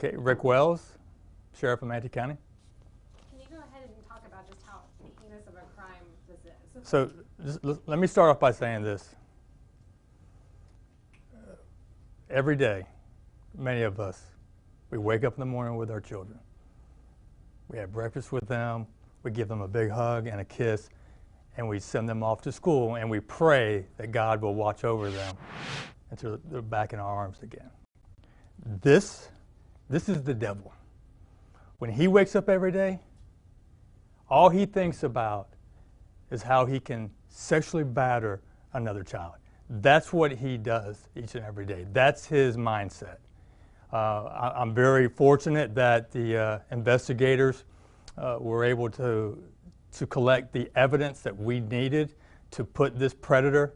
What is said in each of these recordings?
Okay, Rick Wells, Sheriff of Manatee County. Can you go ahead and talk about just how heinous of a crime this is? So let me start off by saying this. Every day, many of us, we wake up in the morning with our children. We have breakfast with them, we give them a big hug and a kiss, and we send them off to school, and we pray that God will watch over them until they're back in our arms again. This is the devil. When he wakes up every day, all he thinks about is how he can sexually batter another child. That's what he does each and every day. That's his mindset. I'm very fortunate that the investigators were able to collect the evidence that we needed to put this predator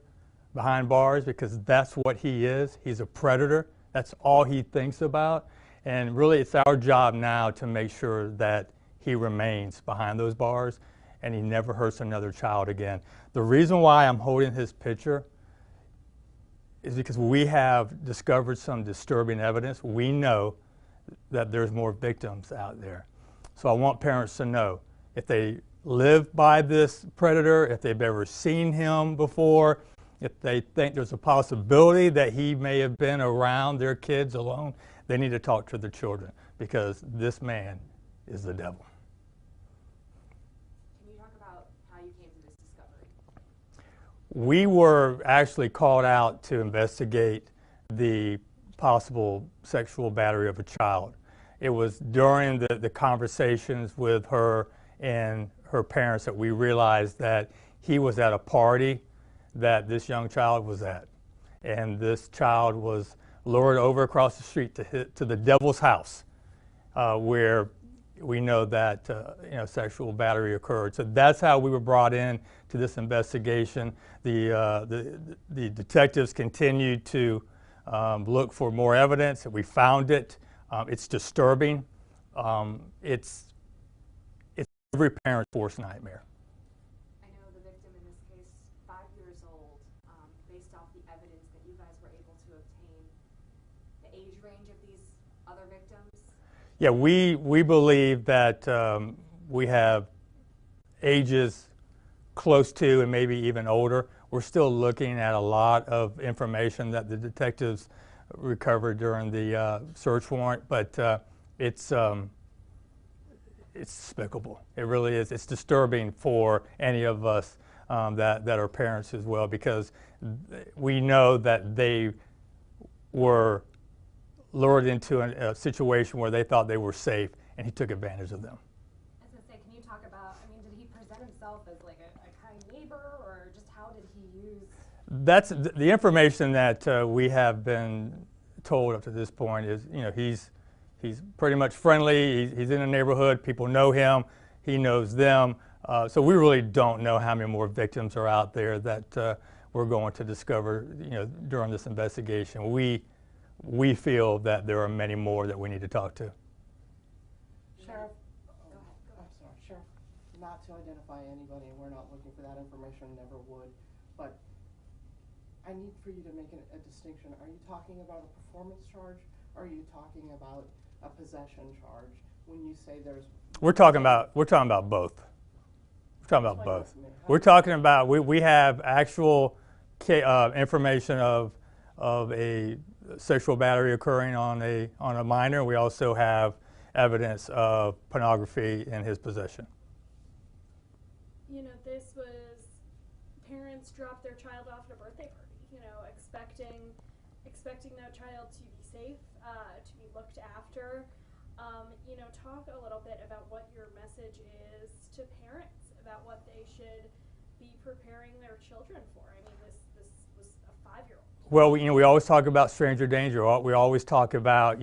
behind bars, because that's what he is. He's a predator. That's all he thinks about. And really, it's our job now to make sure that he remains behind those bars and he never hurts another child again. The reason why I'm holding his picture is because we have discovered some disturbing evidence. We know that there's more victims out there. So I want parents to know, if they live by this predator, if they've ever seen him before, if they think there's a possibility that he may have been around their kids alone, they need to talk to their children, because this man is the devil. Can you talk about how you came to this discovery? We were actually called out to investigate the possible sexual battery of a child. It was during the conversations with her and her parents that we realized that he was at a party that this young child was at. And this child was lured over across the street to the devil's house, where we know that sexual battery occurred. So that's how we were brought in to this investigation. The detectives continued to look for more evidence, and we found it. It's disturbing. It's every parent's worst nightmare. I know the victim in this case, 5 years old. Based off the evidence that you guys were able to obtain, the age range of these other victims? Yeah, we believe that we have ages close to and maybe even older. We're still looking at a lot of information that the detectives recovered during the search warrant, but it's despicable. It really is. It's disturbing for any of us that are parents as well, because we know that they were lured into a situation where they thought they were safe, and he took advantage of them. I was going to say, can you talk about, did he present himself as like a kind neighbor, or just how did he use? That's the information that we have been told up to this point is, he's pretty much friendly. He's in the neighborhood. People know him. He knows them. So we really don't know how many more victims are out there that we're going to discover, during this investigation. We feel that there are many more that we need to talk to. Sheriff, I'm sorry, Sheriff, not to identify anybody, and we're not looking for that information, never would, but I need for you to make a distinction. Are you talking about a performance charge, or are you talking about a possession charge when you say there's... We're talking about both. We're talking about both. We're talking about, we have actual information of a sexual battery occurring on a minor. We also have evidence of pornography in his possession. This was parents dropped their child off at a birthday party, expecting that child to be safe, to be looked after. Talk a little bit about what your message is to parents about what they should be preparing their children for. This was a 5-year-old. Well, we always talk about stranger danger. We always talk about,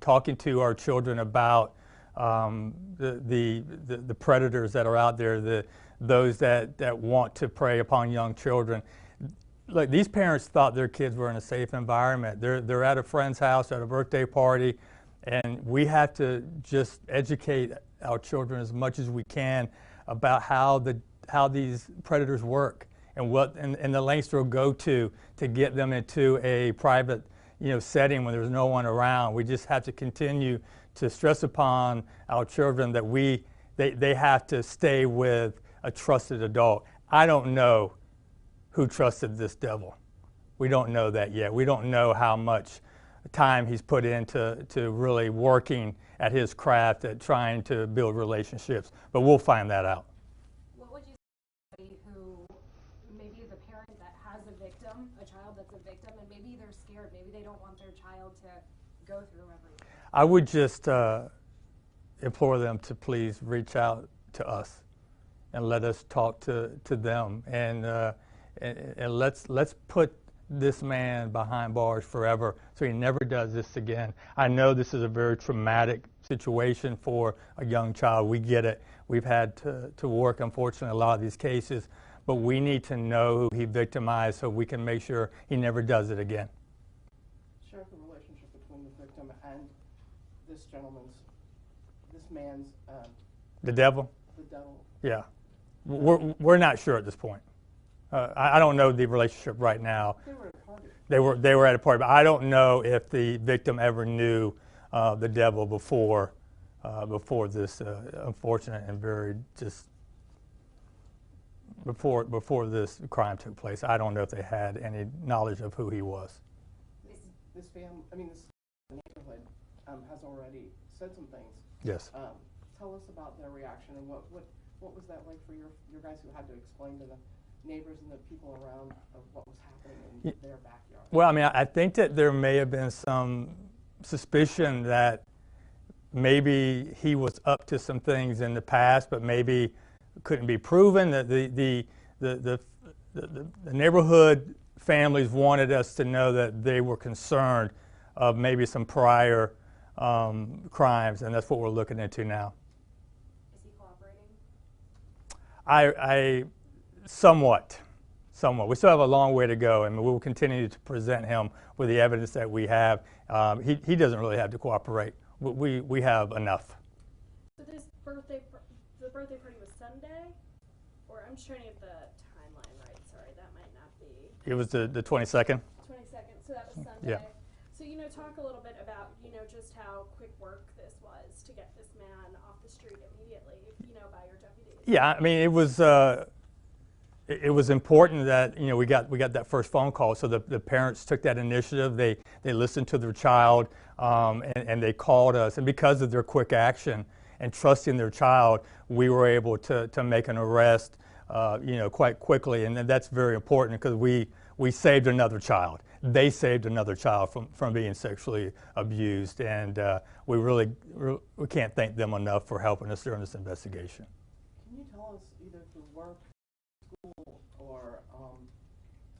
talking to our children about the predators that are out there, those that want to prey upon young children. Look, these parents thought their kids were in a safe environment. They're at a friend's house at a birthday party, and we have to just educate our children as much as we can about how these predators work and the lengths they'll go to get them into a private setting when there's no one around. We just have to continue to stress upon our children that they have to stay with a trusted adult. I don't know who trusted this devil. We don't know that yet. We don't know how much time he's put into really working at his craft, at trying to build relationships, but we'll find that out. What would you say to somebody who maybe the parent that has a victim, a child that's a victim, and maybe they're scared, maybe they don't want their child to go through everything? I would just implore them to please reach out to us and let us talk to them, and let's put this man behind bars forever so he never does this again. I know this is a very traumatic situation for a young child. We get it. We've had to work, unfortunately, a lot of these cases, but we need to know who he victimized so we can make sure he never does it again. Sheriff, the relationship between the victim and this man's The devil? the devil. Yeah. We're not sure at this point. I don't know the relationship right now. They were at a party. They were at a party, but I don't know if the victim ever knew the devil before this unfortunate and very just before this crime took place. I don't know if they had any knowledge of who he was. This neighborhood has already said some things. Yes. Tell us about their reaction and what was that like for your guys who had to explain to the neighbors and the people around of what was happening in their backyard? Well, I mean, I think that there may have been some suspicion that maybe he was up to some things in the past, but maybe couldn't be proven. That the neighborhood families wanted us to know that they were concerned of maybe some prior crimes, and that's what we're looking into now. Is he cooperating? I somewhat. We still have a long way to go, and we will continue to present him with the evidence that we have. He doesn't really have to cooperate. We have enough. So the birthday party was Sunday? Or I'm just trying to get the timeline right. Sorry, that might not be. It was the 22nd. 22nd, so that was Sunday. Yeah. So, talk a little bit about, just how quick work this was to get this man off the street immediately, by your deputies. Yeah, I mean, it was important that we got that first phone call. So the parents took that initiative. They listened to their child, and they called us. And because of their quick action and trusting their child, we were able to make an arrest, quite quickly. And that's very important because we saved another child. They saved another child from being sexually abused, and we can't thank them enough for helping us during this investigation. Can you tell us either through work, school, or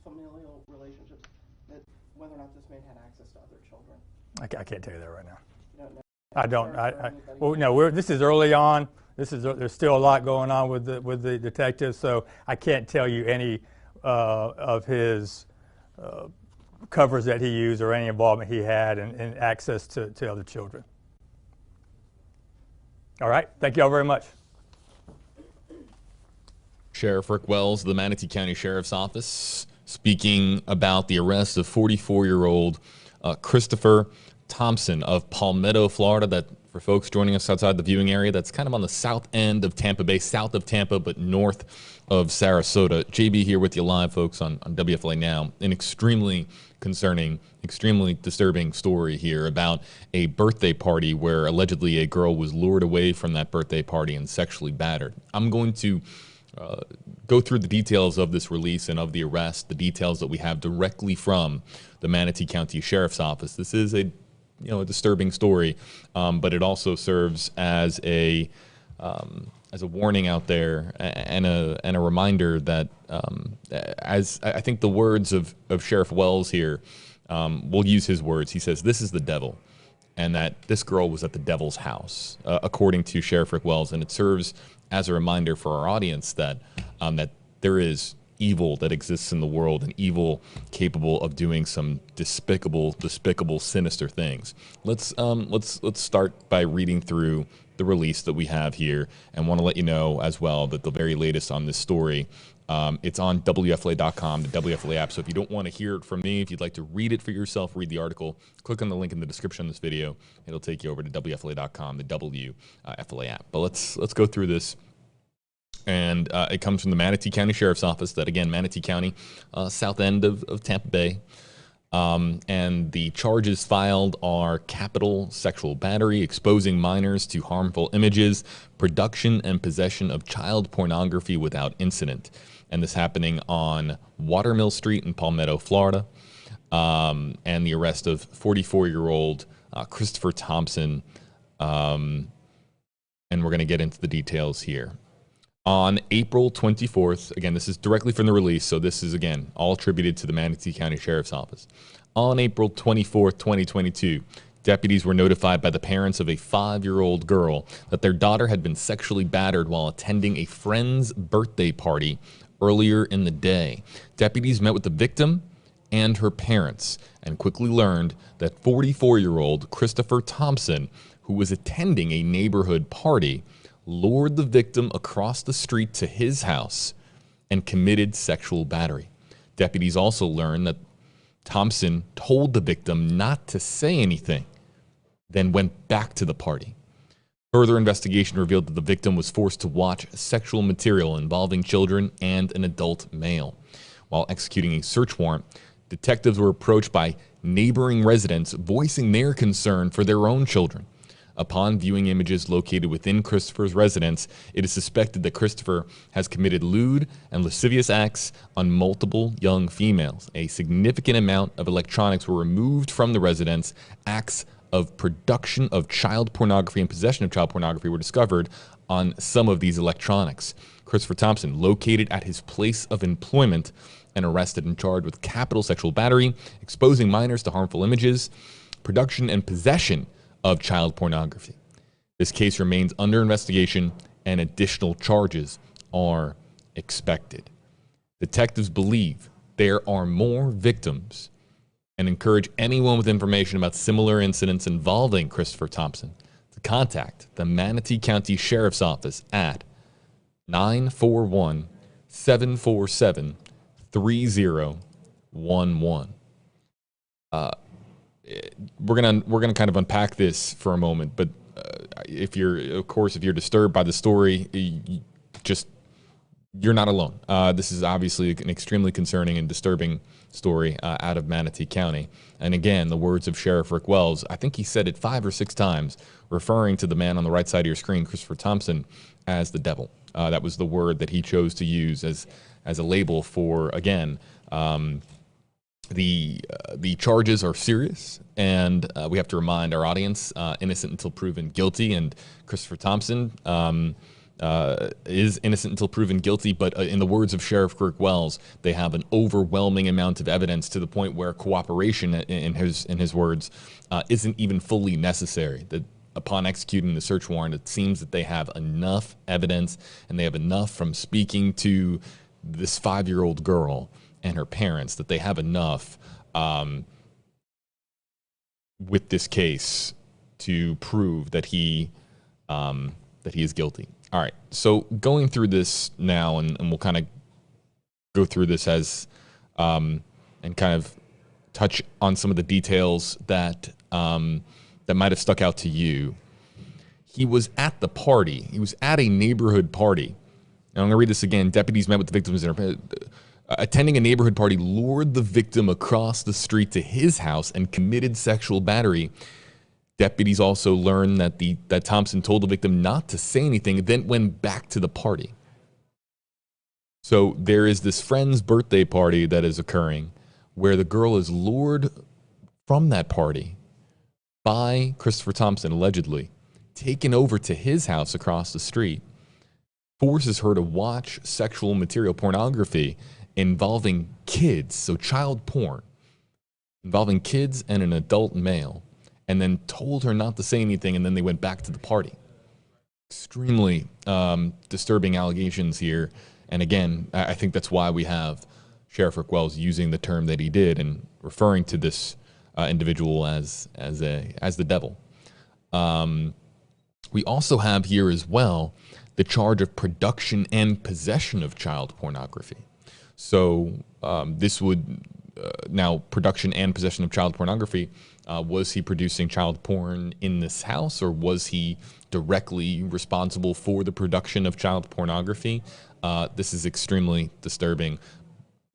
familial relationships that whether or not this man had access to other children? I can't tell you that right now. You don't know? I don't. Well, no. This is early on. There's still a lot going on with the detectives, so I can't tell you any of his covers that he used or any involvement he had in access to other children. All right. Thank you all very much. Sheriff Rick Wells, the Manatee County Sheriff's Office, speaking about the arrest of 44-year-old Christopher Thompson of Palmetto, Florida. That, for folks joining us outside the viewing area, that's kind of on the south end of Tampa Bay, south of Tampa, but north of Sarasota. JB here with you live, folks, on WFLA Now. An extremely concerning, extremely disturbing story here about a birthday party where allegedly a girl was lured away from that birthday party and sexually battered. I'm going to go through the details of this release and of the arrest, the details that we have directly from the Manatee County Sheriff's Office. This is a disturbing story, but it also serves as a warning out there and a reminder that, as I think the words of Sheriff Wells here, we'll use his words. He says, "This is the devil," and that this girl was at the devil's house, according to Sheriff Rick Wells, and it serves as a reminder for our audience that that there is evil that exists in the world, and evil capable of doing some despicable, sinister things. Let's start by reading through the release that we have here, and want to let you know as well that the very latest on this story It's on WFLA.com, the WFLA app. So if you don't want to hear it from me, if you'd like to read it for yourself, read the article, click on the link in the description of this video. It'll take you over to WFLA.com, the WFLA app. But let's go through this. And it comes from the Manatee County Sheriff's Office. That, again, Manatee County, south end of Tampa Bay. And the charges filed are capital sexual battery, exposing minors to harmful images, production and possession of child pornography without incident. And this happening on Watermill Street in Palmetto, Florida. And the arrest of 44-year-old Christopher Thompson. And we're going to get into the details here. On April 24th, again, this is directly from the release, so this is, again, all attributed to the Manatee County Sheriff's Office. On April 24th, 2022, deputies were notified by the parents of a 5-year-old girl that their daughter had been sexually battered while attending a friend's birthday party earlier in the day. Deputies met with the victim and her parents and quickly learned that 44-year-old Christopher Thompson, who was attending a neighborhood party, lured the victim across the street to his house and committed sexual battery. Deputies also learned that Thompson told the victim not to say anything, then went back to the party. Further investigation revealed that the victim was forced to watch sexual material involving children and an adult male. While executing a search warrant, detectives were approached by neighboring residents voicing their concern for their own children. Upon viewing images located within Christopher's residence, it is suspected that Christopher has committed lewd and lascivious acts on multiple young females. A significant amount of electronics were removed from the residence. Acts of production of child pornography and possession of child pornography were discovered on some of these electronics. Christopher Thompson, located at his place of employment and arrested and charged with capital sexual battery, exposing minors to harmful images, production and possession of child pornography. This case remains under investigation and additional charges are expected. Detectives believe there are more victims and encourage anyone with information about similar incidents involving Christopher Thompson to contact the Manatee County Sheriff's Office at 941-747-3011. We're gonna kind of unpack this for a moment, but if you're disturbed by the story, you're not alone. This is obviously an extremely concerning and disturbing story out of Manatee County. And again, the words of Sheriff Rick Wells, I think he said it 5 or 6 times, referring to the man on the right side of your screen, Christopher Thompson, as the devil. That was the word that he chose to use as a label for, again, the charges are serious, and we have to remind our audience, innocent until proven guilty, and Christopher Thompson is innocent until proven guilty, but in the words of Sheriff Rick Wells, they have an overwhelming amount of evidence to the point where cooperation, in his words, isn't even fully necessary. That upon executing the search warrant, it seems that they have enough evidence, and they have enough from speaking to this 5-year-old girl and her parents, that they have enough with this case to prove that he is guilty. All right, so going through this now, and we'll kind of go through this as and kind of touch on some of the details that that might have stuck out to you. He was at the party. He was at a neighborhood party. And I'm going to read this again. Deputies met with the victims attending a neighborhood party, lured the victim across the street to his house and committed sexual battery. Deputies also learned that Thompson told the victim not to say anything, then went back to the party. So there is this friend's birthday party that is occurring where the girl is lured from that party by Christopher Thompson, allegedly, taken over to his house across the street, forces her to watch sexual material, pornography, involving kids, so child porn, involving kids and an adult male, and then told her not to say anything, and then they went back to the party. Extremely disturbing allegations here, and again, I think that's why we have Sheriff Rick Wells using the term that he did and referring to this individual as the devil. We also have here as well the charge of production and possession of child pornography. So this would now production and possession of child pornography. Was he producing child porn in this house, or was he directly responsible for the production of child pornography? This is extremely disturbing.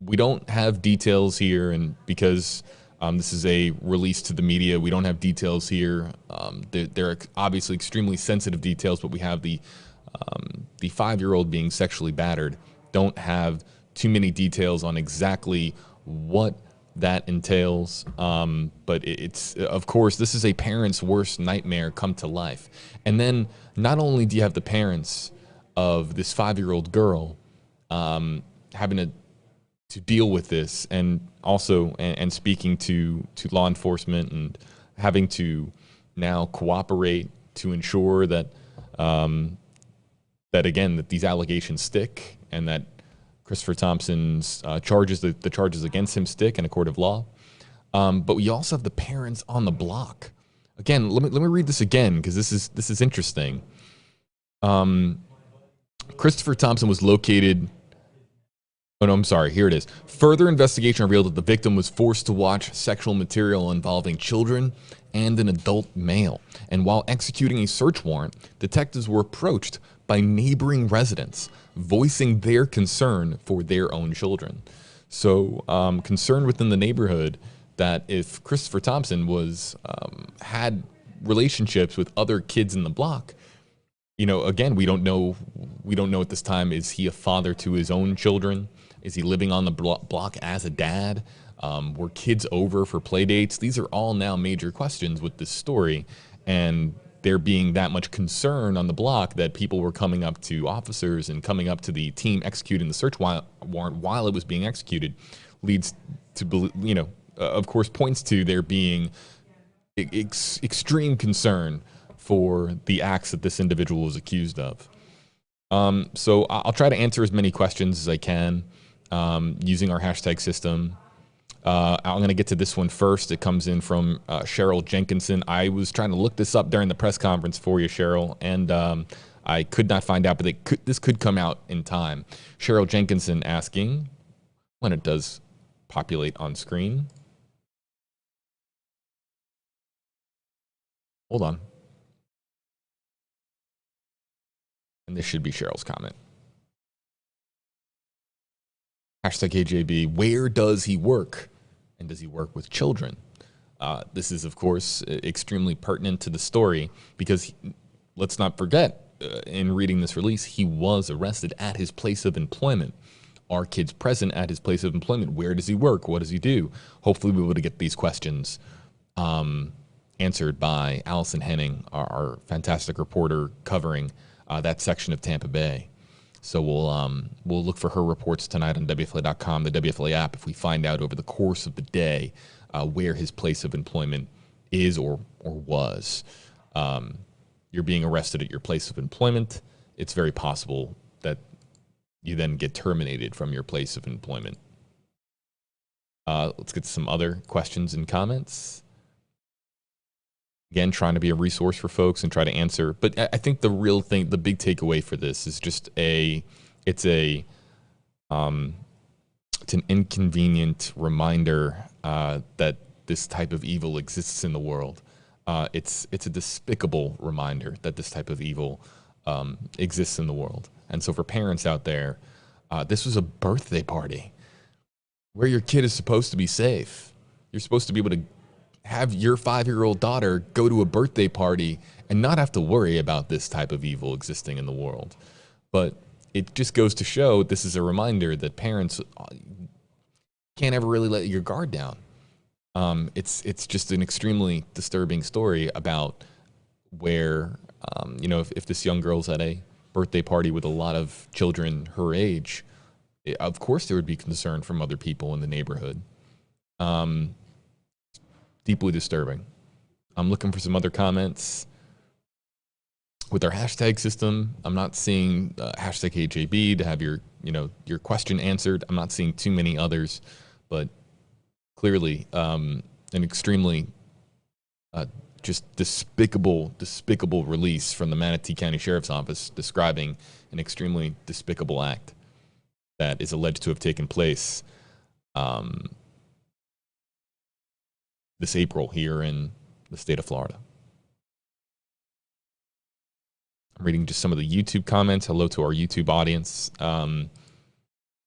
We don't have details here, and because this is a release to the media, we don't have details here. They're obviously extremely sensitive details, but we have the 5-year-old being sexually battered. Don't have too many details on exactly what that entails, but it's, of course, this is a parent's worst nightmare come to life. And then not only do you have the parents of this 5-year-old girl having to deal with this, and also and speaking to law enforcement and having to now cooperate to ensure that that these allegations stick, and that Christopher Thompson's charges, the charges against him, stick in a court of law. But we also have the parents on the block. Again, let me read this again, because this is interesting. Christopher Thompson was located. Oh, no, I'm sorry. Here it is. Further investigation revealed that the victim was forced to watch sexual material involving children and an adult male. And while executing a search warrant, detectives were approached by neighboring residents voicing their concern for their own children. So concern within the neighborhood that if Christopher Thompson was had relationships with other kids in the block, again, we don't know at this time, is he a father to his own children? Is he living on the block as a dad? Were kids over for play dates? These are all now major questions with this story, and there being that much concern on the block that people were coming up to officers and coming up to the team executing the search warrant while it was being executed, leads to, of course, points to there being extreme concern for the acts that this individual was accused of. So I'll try to answer as many questions as I can using our hashtag system. I'm going to get to this one first. It comes in from Cheryl Jenkinson. I was trying to look this up during the press conference for you, Cheryl, and I could not find out, but this could come out in time. Cheryl Jenkinson asking, when it does populate on screen. Hold on. And this should be Cheryl's comment. Hashtag AJB, where does he work? And does he work with children? This is, of course, extremely pertinent to the story because let's not forget, in reading this release, he was arrested at his place of employment. Are kids present at his place of employment? Where does he work? What does he do? Hopefully we'll be able to get these questions answered by Allison Henning, our fantastic reporter covering that section of Tampa Bay. So we'll look for her reports tonight on WFLA.com, the WFLA app, if we find out over the course of the day where his place of employment is or was. You're being arrested at your place of employment. It's very possible that you then get terminated from your place of employment. Let's get to some other questions and comments. Again, trying to be a resource for folks and try to answer. But I think the real thing, the big takeaway for this is just it's an inconvenient reminder that this type of evil exists in the world. It's a despicable reminder that this type of evil exists in the world. And so for parents out there, this was a birthday party where your kid is supposed to be safe. You're supposed to be able to have your 5-year-old daughter go to a birthday party and not have to worry about this type of evil existing in the world. But it just goes to show, this is a reminder that parents can't ever really let your guard down. It's just an extremely disturbing story about where, if this young girl's at a birthday party with a lot of children her age, of course there would be concern from other people in the neighborhood. Deeply disturbing. I'm looking for some other comments. With our hashtag system, I'm not seeing hashtag AJB to have your question answered. I'm not seeing too many others, but clearly an extremely just despicable release from the Manatee County Sheriff's Office describing an extremely despicable act that is alleged to have taken place this April here in the state of Florida. I'm reading just some of the YouTube comments. Hello to our YouTube audience.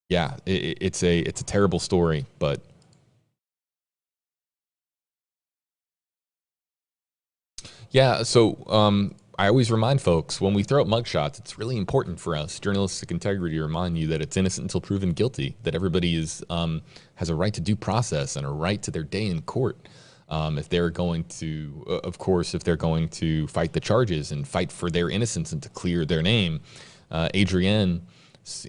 Yeah, it's a terrible story, but yeah. So I always remind folks when we throw out mugshots, it's really important for us, journalistic integrity, to remind you that it's innocent until proven guilty. That everybody is has a right to due process and a right to their day in court. If they're going to, of course, if they're going to fight the charges and fight for their innocence and to clear their name. Adrienne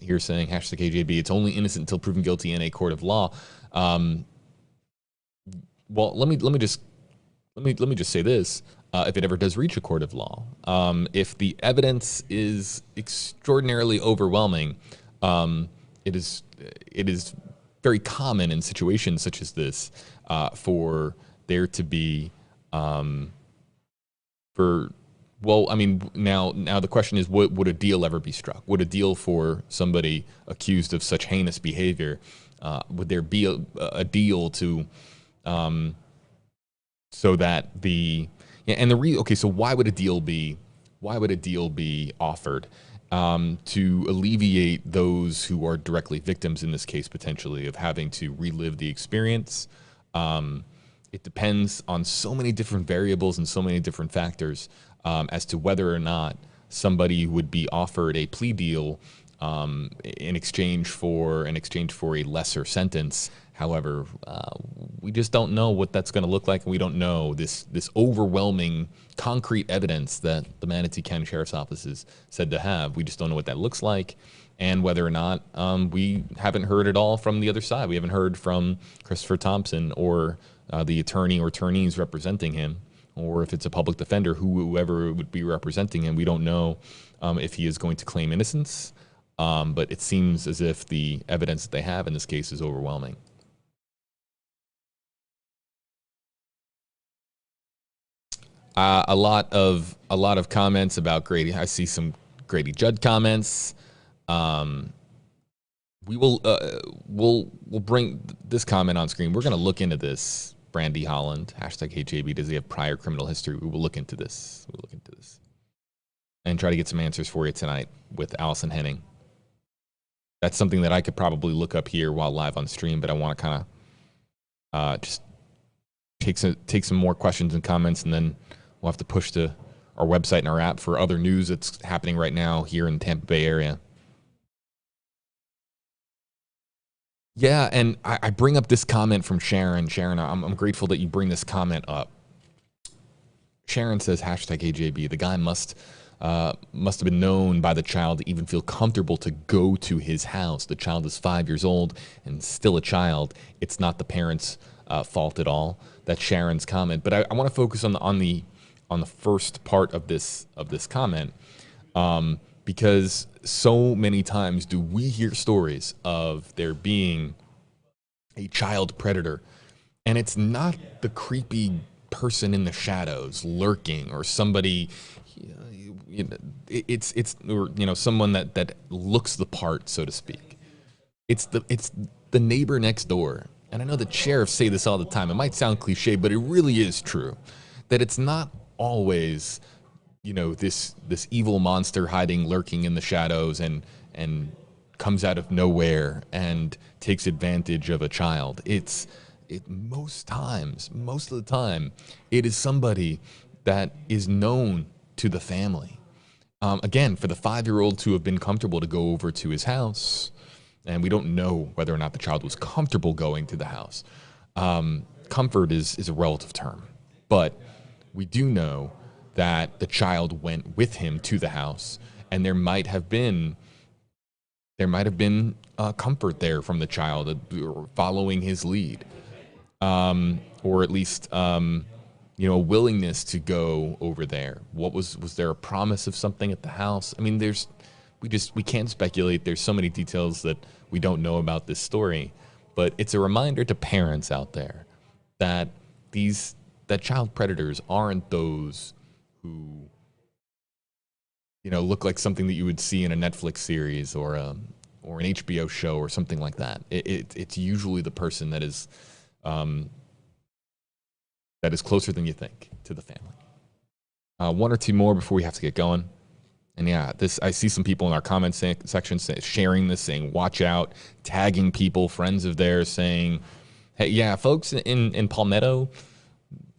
here saying #KJB, it's only innocent until proven guilty in a court of law. Well, let me just say this: if it ever does reach a court of law, if the evidence is extraordinarily overwhelming, it is very common in situations such as this for there to be now the question is, would a deal ever be struck? Would a deal for somebody accused of such heinous behavior, would there be a deal to so that so why would a deal be offered to alleviate those who are directly victims in this case, potentially, of having to relive the experience? It depends on so many different variables and so many different factors as to whether or not somebody would be offered a plea deal in exchange for a lesser sentence. However, we just don't know what that's going to look like, and we don't know this overwhelming concrete evidence that the Manatee County Sheriff's Office is said to have. We just don't know what that looks like, and whether or not we haven't heard it all from the other side. We haven't heard from Christopher Thompson or the attorney or attorneys representing him, or if it's a public defender, whoever would be representing him. We don't know if he is going to claim innocence, but it seems as if the evidence that they have in this case is overwhelming. A lot of comments about Grady. I see some Grady Judd comments. We'll bring this comment on screen. We're going to look into this. Brandy Holland, #HJB, does he have prior criminal history? We will look into this. And try to get some answers for you tonight with Allison Henning. That's something that I could probably look up here while live on stream, but I want to kind of just take some more questions and comments, and then we'll have to push to our website and our app for other news that's happening right now here in the Tampa Bay area. Yeah, and I bring up this comment from Sharon. Sharon, I'm grateful that you bring this comment up. Sharon says, #AJB, the guy must have been known by the child to even feel comfortable to go to his house. The child is 5 years old and still a child. It's not the parents' fault at all. That's Sharon's comment. But I want to focus on the first part of this comment, because so many times do we hear stories of there being a child predator, and it's not the creepy person in the shadows lurking or somebody, it's someone that looks the part, so to speak. It's the neighbor next door. And I know the sheriffs say this all the time. It might sound cliche, but it really is true, that it's not always this evil monster lurking in the shadows and comes out of nowhere and takes advantage of a child. Most of the time, it is somebody that is known to the family. Again, for the 5-year-old to have been comfortable to go over to his house, and we don't know whether or not the child was comfortable going to the house. Comfort is a relative term, but we do know that the child went with him to the house, and there might have been comfort there from the child following his lead, or at least a willingness to go over there. Was there a promise of something at the house? I mean, we can't speculate. There's so many details that we don't know about this story, but it's a reminder to parents out there that these that child predators aren't those who, you know, look like something that you would see in a Netflix series or an HBO show or something like that. It's usually the person that is closer than you think to the family. One or two more before we have to get going. And yeah, I see some people in our comment section sharing this, saying, watch out, tagging people, friends of theirs, saying, hey, yeah, folks in Palmetto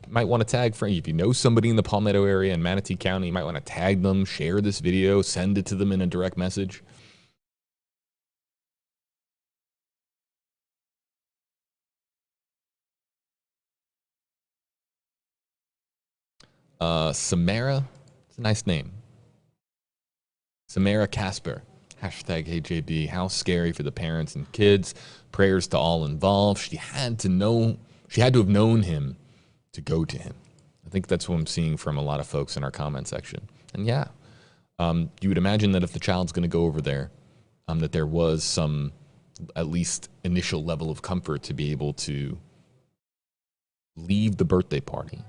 might want to tag friends. If you know somebody in the Palmetto area in Manatee County, you might want to tag them, share this video, send it to them in a direct message. Samara, it's a nice name. Samara Casper, hashtag HJB, how scary for the parents and kids. Prayers to all involved. She had to have known him to go to him. I think that's what I'm seeing from a lot of folks in our comment section. And yeah, you would imagine that if the child's going to go over there, that there was some at least initial level of comfort to be able to leave the birthday party.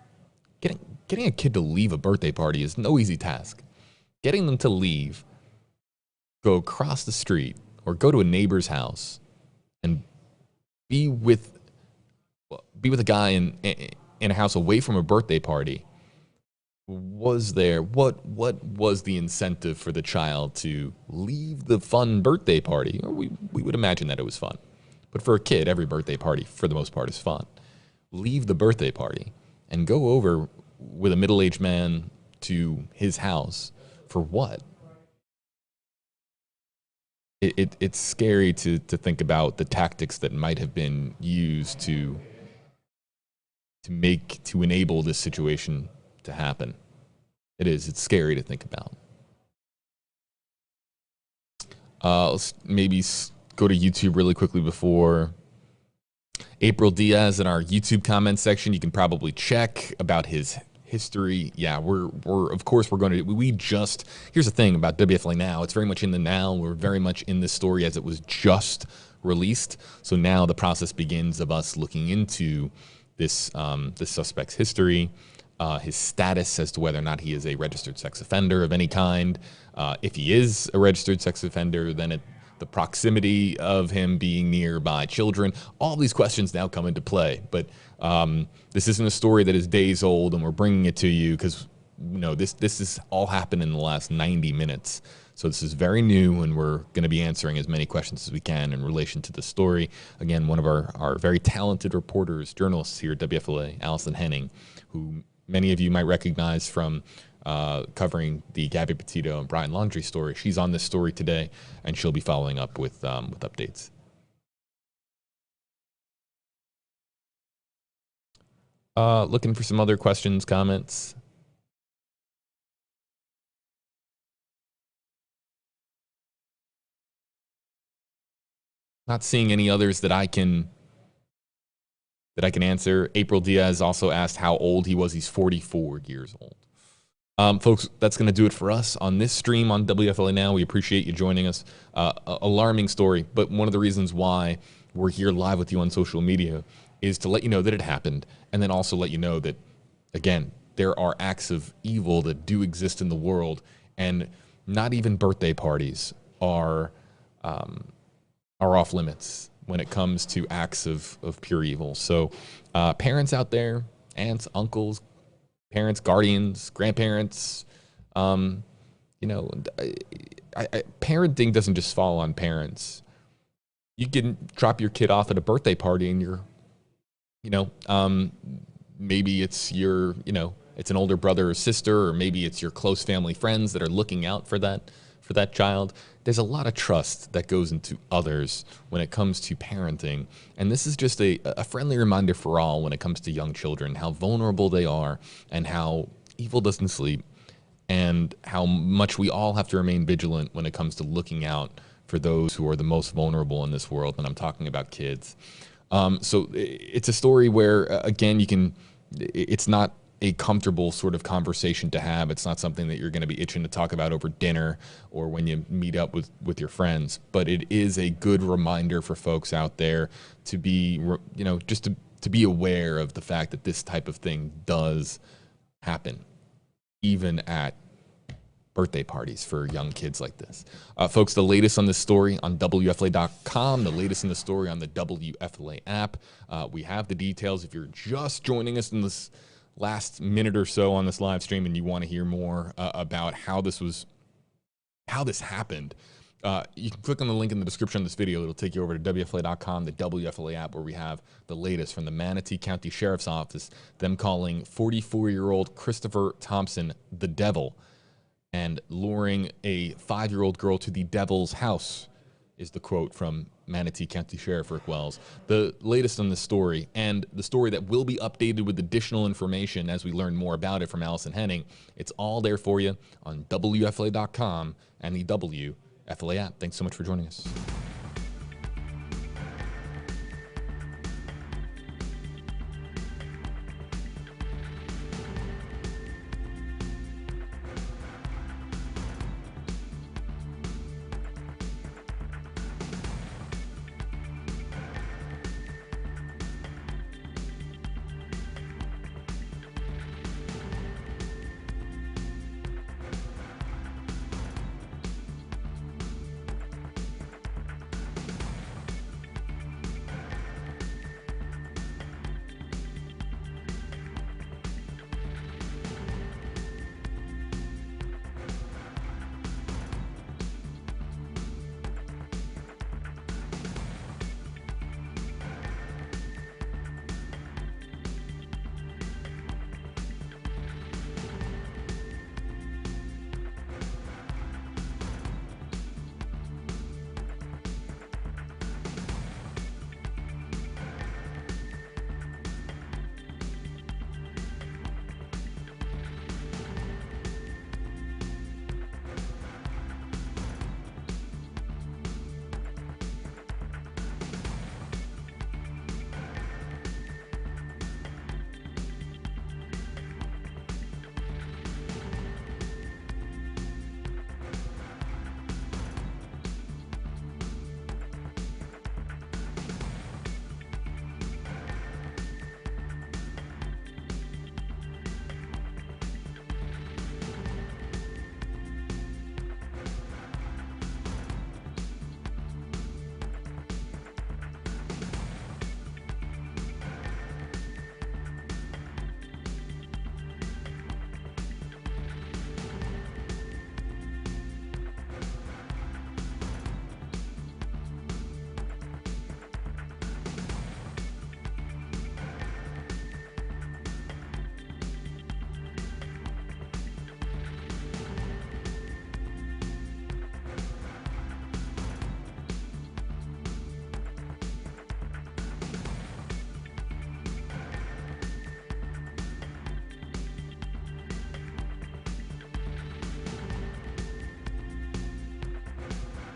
Getting a kid to leave a birthday party is no easy task. Getting them to leave, go across the street or go to a neighbor's house and be with a guy in a house away from a birthday party. What was the incentive for the child to leave the fun birthday party? We would imagine that it was fun. But for a kid, every birthday party, for the most part, is fun. Leave the birthday party and go over with a middle-aged man to his house for what? It's scary to think about the tactics that might have been used to enable this situation to happen. It's scary to think about. Let's maybe go to YouTube really quickly before April Diaz in our YouTube comment section. You can probably check about his history. Yeah, we're going to, here's the thing about WFLA Now. It's very much in the now. We're very much in this story as it was just released. So now the process begins of us looking into this suspect's history, his status as to whether or not he is a registered sex offender of any kind. If he is a registered sex offender, then the proximity of him being nearby children, all these questions now come into play. But this isn't a story that is days old, and we're bringing it to you because this has all happened in the last 90 minutes. So this is very new, and we're going to be answering as many questions as we can in relation to the story. Again, one of our very talented reporters, journalists here at WFLA, Allison Henning, who many of you might recognize from covering the Gabby Petito and Brian Laundrie story. She's on this story today, and she'll be following up with updates. Looking for some other questions, comments. Not seeing any others that I can answer. April Diaz also asked how old he was. He's 44 years old. Folks, that's going to do it for us on this stream on WFLA Now. We appreciate you joining us. Alarming story, but one of the reasons why we're here live with you on social media is to let you know that it happened, and then also let you know that, again, there are acts of evil that do exist in the world, and not even birthday parties are off limits when it comes to acts of pure evil. So parents out there, aunts, uncles, parents, guardians, grandparents, parenting doesn't just fall on parents. You can drop your kid off at a birthday party and maybe it's it's an older brother or sister, or maybe it's your close family friends that are looking out for that child. There's a lot of trust that goes into others when it comes to parenting. And this is just a friendly reminder for all when it comes to young children, how vulnerable they are and how evil doesn't sleep, and how much we all have to remain vigilant when it comes to looking out for those who are the most vulnerable in this world. And I'm talking about kids. So it's a story where, again, it's not a comfortable sort of conversation to have. It's not something that you're going to be itching to talk about over dinner or when you meet up with your friends. But it is a good reminder for folks out there to be, just to to be aware of the fact that this type of thing does happen, even at birthday parties for young kids like this. Folks, the latest on this story on WFLA.com, the latest in the story on the WFLA app. We have the details. If you're just joining us in this last minute or so on this live stream and you want to hear more about how this happened, you can click on the link in the description of this video. It'll take you over to WFLA.com, the WFLA app, where we have the latest from the Manatee County Sheriff's Office, them calling 44-year-old Christopher Thompson the devil and luring a 5-year-old girl to the devil's house, is the quote from Manatee County Sheriff Rick Wells. The latest on this story, and the story that will be updated with additional information as we learn more about it from Allison Henning. It's all there for you on WFLA.com and the WFLA app. Thanks so much for joining us.